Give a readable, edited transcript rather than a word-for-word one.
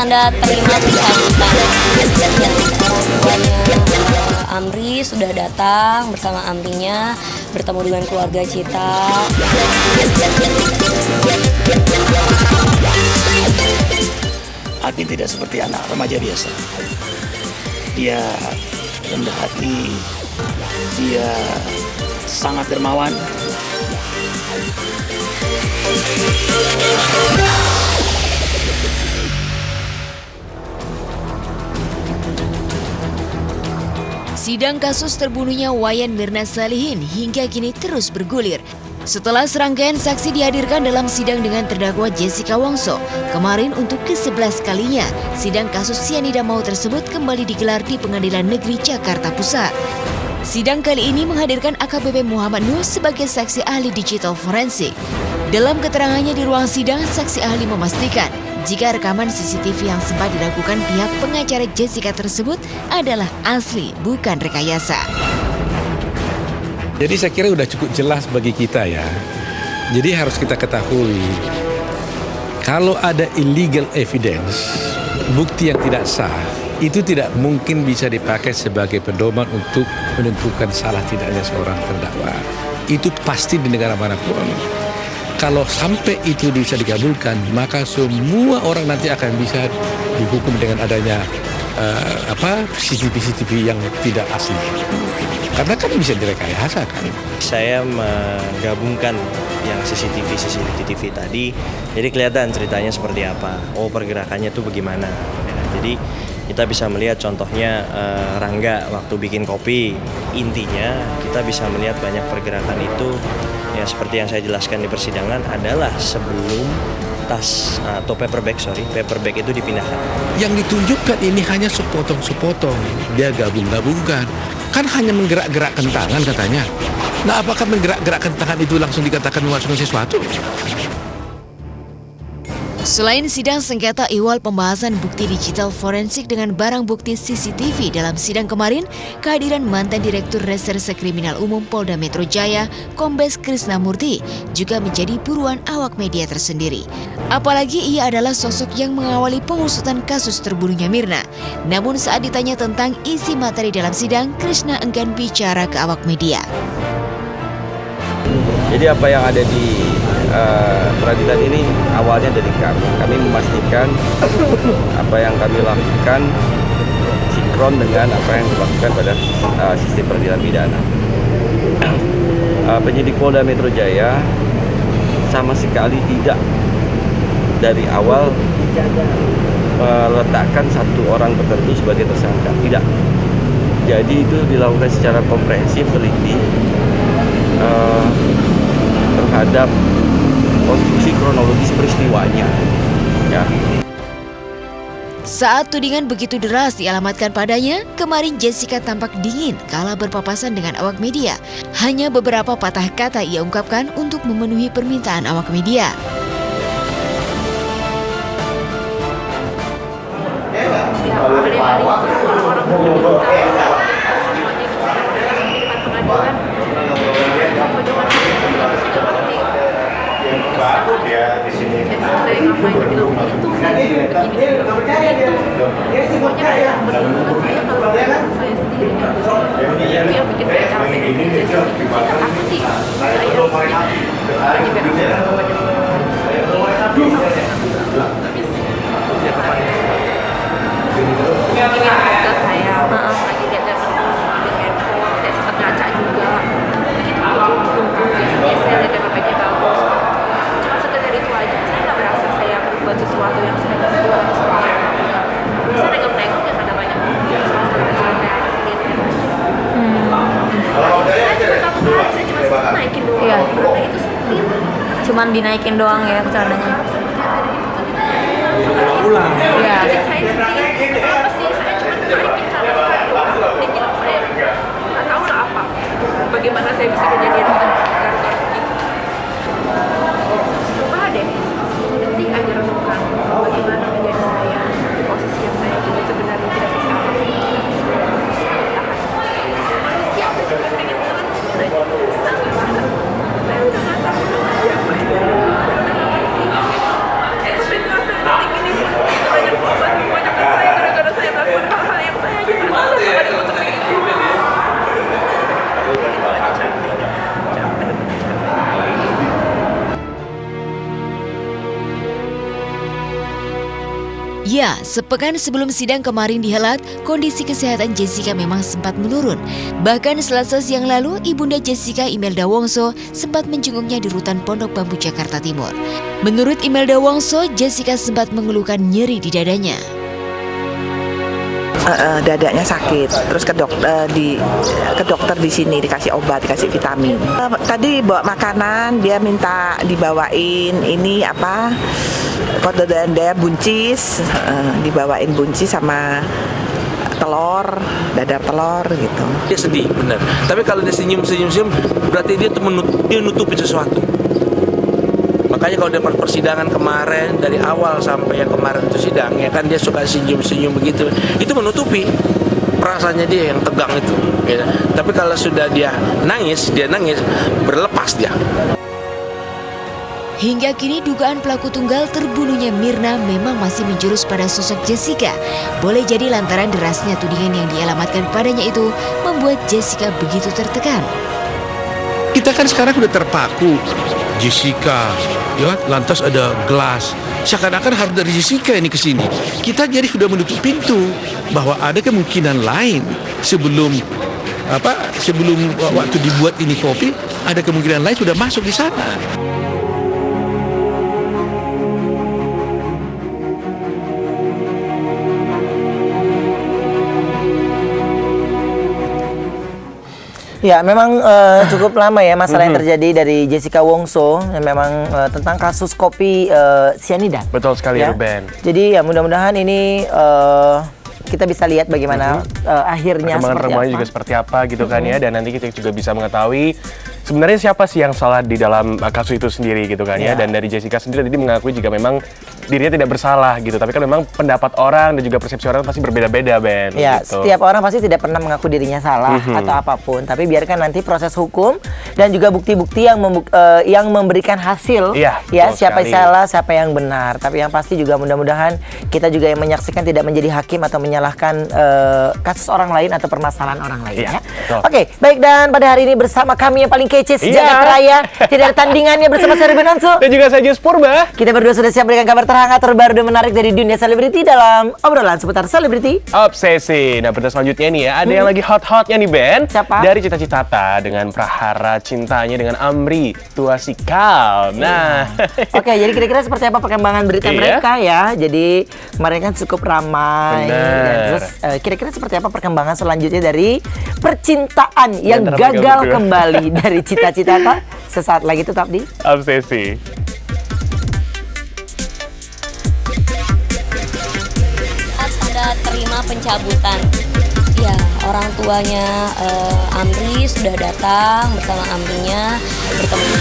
tanda terima 3 juta. Amri sudah datang bersama Amrinya, bertemu dengan keluarga Cita. Agni tidak seperti anak remaja biasa. Dia rendah hati, dia sangat dermawan. Sidang kasus terbunuhnya Wayan Mirna Salihin hingga kini terus bergulir. Setelah serangkaian saksi dihadirkan dalam sidang dengan terdakwa Jessica Wongso, kemarin untuk ke-11 kalinya, sidang kasus sianida maut tersebut kembali digelar di Pengadilan Negeri Jakarta Pusat. Sidang kali ini menghadirkan AKBP Muhammad Nuh sebagai saksi ahli digital forensik. Dalam keterangannya di ruang sidang, saksi ahli memastikan jika rekaman CCTV yang sempat dilakukan pihak pengacara Jessica tersebut adalah asli, bukan rekayasa. Jadi saya kira sudah cukup jelas bagi kita ya. Jadi harus kita ketahui, kalau ada illegal evidence, bukti yang tidak sah, itu tidak mungkin bisa dipakai sebagai pedoman untuk menentukan salah tidaknya seorang terdakwa. Itu pasti di negara manapun. Kalau sampai itu bisa dikabulkan, maka semua orang nanti akan bisa dihukum dengan adanya CCTV yang tidak asli. Karena kan bisa direkayasa kan. Saya menggabungkan yang CCTV tadi, jadi kelihatan ceritanya seperti apa. Oh, pergerakannya tuh bagaimana. Ya, jadi kita bisa melihat contohnya Rangga waktu bikin kopi. Intinya kita bisa melihat banyak pergerakan itu ya seperti yang saya jelaskan di persidangan adalah sebelum tas atau paper bag itu dipindahkan. Yang ditunjukkan ini hanya sepotong-sepotong, dia gabung-gabungkan. Kan hanya menggerak-gerakkan tangan katanya. Nah, apakah menggerak-gerakkan tangan itu langsung dikatakan memasukkan sesuatu? Selain sidang sengketa ihwal pembahasan bukti digital forensik dengan barang bukti CCTV dalam sidang kemarin, kehadiran mantan Direktur Reserse Kriminal Umum Polda Metro Jaya, Kombes Krisnamurti, juga menjadi buruan awak media tersendiri. Apalagi ia adalah sosok yang mengawali pengusutan kasus terbunuhnya Mirna. Namun saat ditanya tentang isi materi dalam sidang, Krisna enggan bicara ke awak media. Jadi apa yang ada di peradilan ini awalnya dari kami. Kami memastikan apa yang kami lakukan sinkron dengan apa yang dilakukan pada sistem peradilan pidana. Penyidik Polda Metro Jaya sama sekali tidak dari awal meletakkan satu orang tertentu sebagai tersangka. Tidak. Jadi itu dilakukan secara komprehensif, teliti terhadap konstruksi kronologis peristiwanya. Ya. Saat tudingan begitu deras dialamatkan padanya, kemarin Jessica tampak dingin kala berpapasan dengan awak media. Hanya beberapa patah kata ia ungkapkan untuk memenuhi permintaan awak media. Baru dia di sini. Saya ngapain bilang itu begini. Dia semuanya kayak menurut saya kalau saya sendiri itu yang bikin saya capek. Aku sih saya lagi lihat dari handphone, saya sempat ngaca juga. Begitu biasanya saya lihat DPP-nya bagus. Cuma sekedar itu aja, saya nggak berasa saya berbuat sesuatu yang saya berbuat atau sesuatu. Saya nengok-nengok yang ada banyak saya cuma naikin doang. Iya. Itu setir. Cuman dinaikin doang ya celananya. Ulang. Iya. Saya sendiri, apa sih? Saya cuma naikin celana doang. Dia bilang saya nggak tahu lah apa. Bagaimana saya bisa kejadian itu? Coba deh, 10 detik aja renungkan bagaimana menjadi saya di posisi yang saya ini sebenarnya tidak bisa apa-apa. Manusia cuma pengen telan saya udah nggak tahu siapa ini. Saya udah nggak tahu detik ini banyak korban. Ya, sepekan sebelum sidang kemarin dihelat, kondisi kesehatan Jessica memang sempat menurun. Bahkan Selasa siang lalu, ibunda Jessica Imelda Wongso sempat menjenguknya di rutan Pondok Bambu Jakarta Timur. Menurut Imelda Wongso, Jessica sempat mengeluhkan nyeri di dadanya. Dadanya sakit, terus ke dokter di sini dikasih obat, dikasih vitamin. Tadi bawa makanan, dia minta dibawain ini kode dada buncis, dibawain buncis sama telur, dadar telur gitu. Dia sedih, benar. Tapi kalau dia senyum, berarti dia nutupi sesuatu. Makanya kalau dapat persidangan kemarin dari awal sampai yang kemarin itu sidang, ya kan dia suka senyum begitu. Itu menutupi perasaannya dia yang tegang itu. Ya. Tapi kalau sudah dia nangis berlepas dia. Hingga kini dugaan pelaku tunggal terbunuhnya Mirna memang masih menjurus pada sosok Jessica. Boleh jadi lantaran derasnya tudingan yang dialamatkan padanya itu membuat Jessica begitu tertekan. Kita kan sekarang udah terpaku Jessica, ya lantas ada gelas. Seakan-akan harus dari Jessica ini ke sini. Kita jadi sudah menutup pintu bahwa ada kemungkinan lain sebelum waktu dibuat ini kopi, ada kemungkinan lain sudah masuk di sana. Ya, memang cukup lama ya masalah yang terjadi dari Jessica Wongso yang memang tentang kasus kopi sianida. Betul sekali ya, Ben. Jadi ya mudah-mudahan ini kita bisa lihat bagaimana akhirnya seperti apa. Juga seperti apa gitu kan ya, dan nanti kita juga bisa mengetahui sebenarnya siapa sih yang salah di dalam kasus itu sendiri gitu kan ya. Dan dari Jessica sendiri tadi mengakui jika memang dirinya tidak bersalah gitu, tapi kan memang pendapat orang dan juga persepsi orang pasti berbeda-beda, Ben. Ya, gitu. Setiap orang pasti tidak pernah mengaku dirinya salah atau apapun, tapi biarkan nanti proses hukum dan juga bukti-bukti yang memberikan hasil ya siapa yang salah, siapa yang benar. Tapi yang pasti juga mudah-mudahan kita juga yang menyaksikan tidak menjadi hakim atau menyalahkan kasus orang lain atau permasalahan orang lain ya. Oke, baik, dan pada hari ini bersama kami yang paling kece sejagat raya, tidak ada tandingannya, bersama saya Ruben Onsu dan juga saya Jus Purba. Kita berdua sudah siap berikan kabar terhangat, terbaru dan menarik dari dunia selebriti dalam obrolan seputar selebriti Obsesi. Nah, berita selanjutnya nih ya, ada yang lagi hot-hotnya nih, Ben. Siapa? Dari Cita-Citata dengan prahara cintanya dengan Amri Tuasikal. Nah, Oke, jadi kira-kira seperti apa perkembangan berita mereka ya? Jadi kemarin kan cukup ramai. Dan terus kira-kira seperti apa perkembangan selanjutnya dari percintaan yang gagal kembali dari Cita-Citata? Sesaat lagi tetap di Obsesi. Pada terima pencabutan, ya orang tuanya Amri sudah datang bersama Amrinya bertemu.